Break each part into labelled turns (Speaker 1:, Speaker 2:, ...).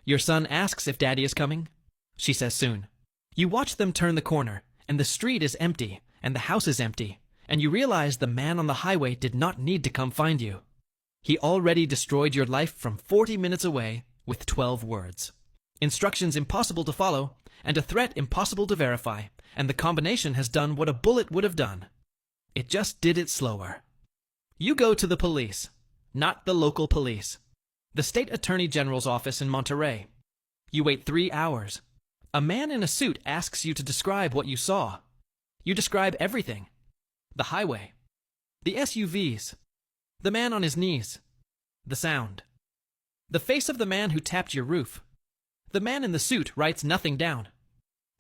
Speaker 1: Your son asks if Daddy is coming. She says soon. You watch them turn the corner, and the street is empty, and the house is empty, and you realize the man on the highway did not need to come find you. He already destroyed your life from 40 minutes away with 12 words. Instructions impossible to follow, and a threat impossible to verify, and the combination has done what a bullet would have done. It just did it slower. You go to the police, not the local police. The state attorney general's office in Monterey. You wait 3 hours. A man in a suit asks you to describe what you saw. You describe everything. The highway. The SUVs. The man on his knees. The sound. The face of the man who tapped your roof. The man in the suit writes nothing down.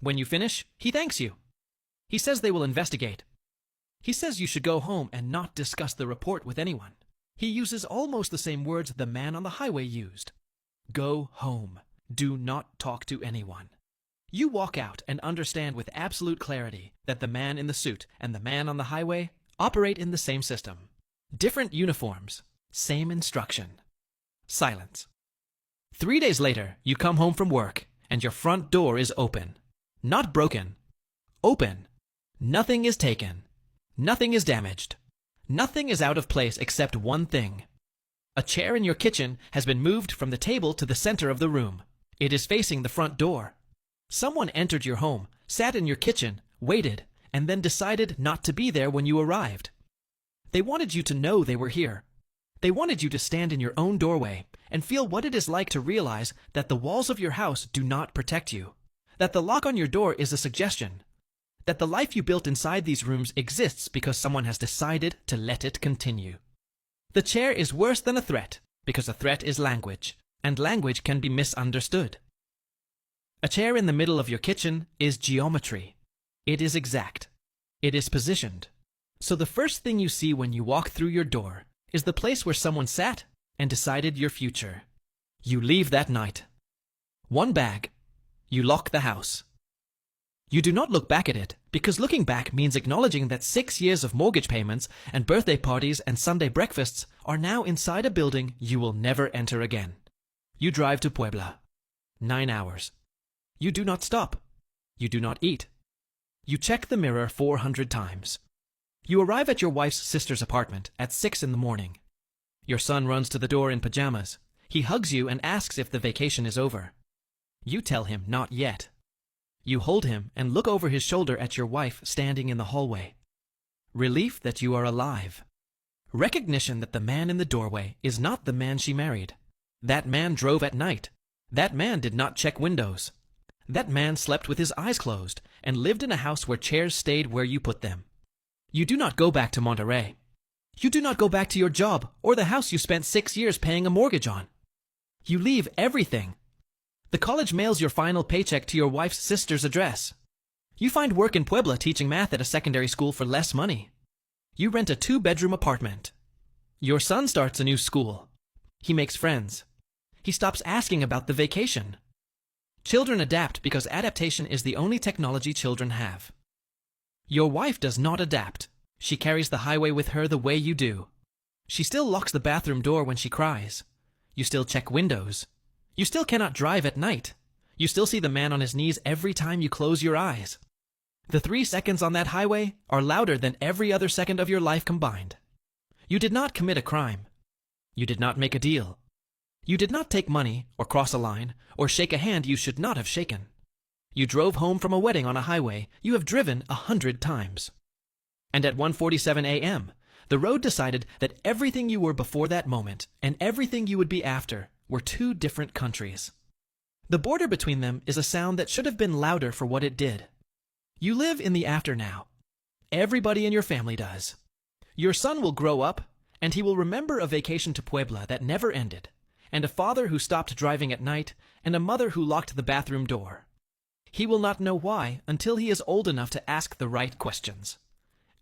Speaker 1: When you finish, he thanks you. He says they will investigate. He says you should go home and not discuss the report with anyone. He uses almost the same words the man on the highway used. Go home. Do not talk to anyone. You walk out and understand with absolute clarity that the man in the suit and the man on the highway operate in the same system. Different uniforms, same instruction. Silence. 3 days later, you come home from work and your front door is open. Not broken. Open. Nothing is taken. Nothing is damaged. Nothing is out of place except one thing. A chair in your kitchen has been moved from the table to the center of the room. It is facing the front door. Someone entered your home, sat in your kitchen, waited, and then decided not to be there when you arrived. They wanted you to know they were here. They wanted you to stand in your own doorway and feel what it is like to realize that the walls of your house do not protect you, that the lock on your door is a suggestion, that the life you built inside these rooms exists because someone has decided to let it continue. The chair is worse than a threat because a threat is language, and language can be misunderstood. A chair in the middle of your kitchen is geometry. It is exact. It is positioned. So the first thing you see when you walk through your door is the place where someone sat and decided your future. You leave that night. One bag. You lock the house. You do not look back at it, because looking back means acknowledging that 6 years of mortgage payments and birthday parties and Sunday breakfasts are now inside a building you will never enter again. You drive to Puebla. 9 hours. You do not stop. You do not eat. You check the mirror 400 times. You arrive at your wife's sister's apartment at 6 in the morning. Your son runs to the door in pajamas. He hugs you and asks if the vacation is over. You tell him not yet. You hold him and look over his shoulder at your wife standing in the hallway. Relief that you are alive. Recognition that the man in the doorway is not the man she married. That man drove at night. That man did not check windows. That man slept with his eyes closed and lived in a house where chairs stayed where you put them. You do not go back to Monterey. You do not go back to your job or the house you spent 6 years paying a mortgage on. You leave everything. The college mails your final paycheck to your wife's sister's address. You find work in Puebla teaching math at a secondary school for less money. You rent a 2-bedroom apartment. Your son starts a new school. He makes friends. He stops asking about the vacation. Children adapt because adaptation is the only technology children have. Your wife does not adapt. She carries the highway with her the way you do. She still locks the bathroom door when she cries. You still check windows. You still cannot drive at night. You still see the man on his knees every time you close your eyes. The 3 seconds on that highway are louder than every other second of your life combined. You did not commit a crime. You did not make a deal. You did not take money, or cross a line, or shake a hand you should not have shaken. You drove home from a wedding on a highway you have driven 100 times. And at 1:47 a.m., the road decided that everything you were before that moment and everything you would be after were 2 different countries. The border between them is a sound that should have been louder for what it did. You live in the after now. Everybody in your family does. Your son will grow up, and he will remember a vacation to Puebla that never ended, and a father who stopped driving at night, and a mother who locked the bathroom door. He will not know why until he is old enough to ask the right questions.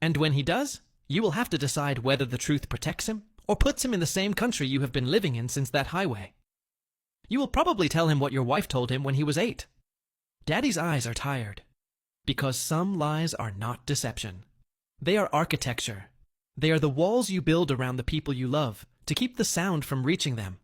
Speaker 1: And when he does, you will have to decide whether the truth protects him or puts him in the same country you have been living in since that highway. You will probably tell him what your wife told him when he was 8. Daddy's eyes are tired. Because some lies are not deception. They are architecture. They are the walls you build around the people you love to keep the sound from reaching them.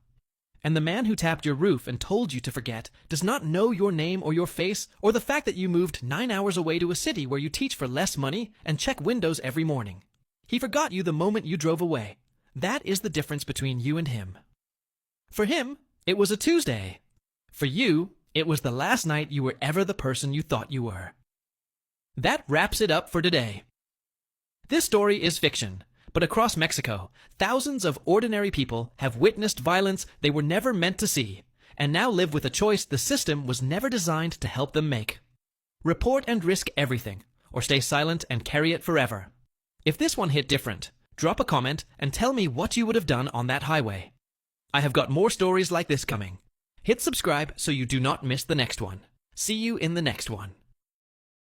Speaker 1: And the man who tapped your roof and told you to forget does not know your name or your face or the fact that you moved 9 hours away to a city where you teach for less money and check windows every morning. He forgot you the moment you drove away. That is the difference between you and him. For him, it was a Tuesday. For you, it was the last night you were ever the person you thought you were. That wraps it up for today. This story is fiction, but across Mexico, thousands of ordinary people have witnessed violence they were never meant to see, and now live with a choice the system was never designed to help them make. Report and risk everything, or stay silent and carry it forever. If this one hit different, drop a comment and tell me what you would have done on that highway. I have got more stories like this coming. Hit subscribe so you do not miss the next one. See you in the next one.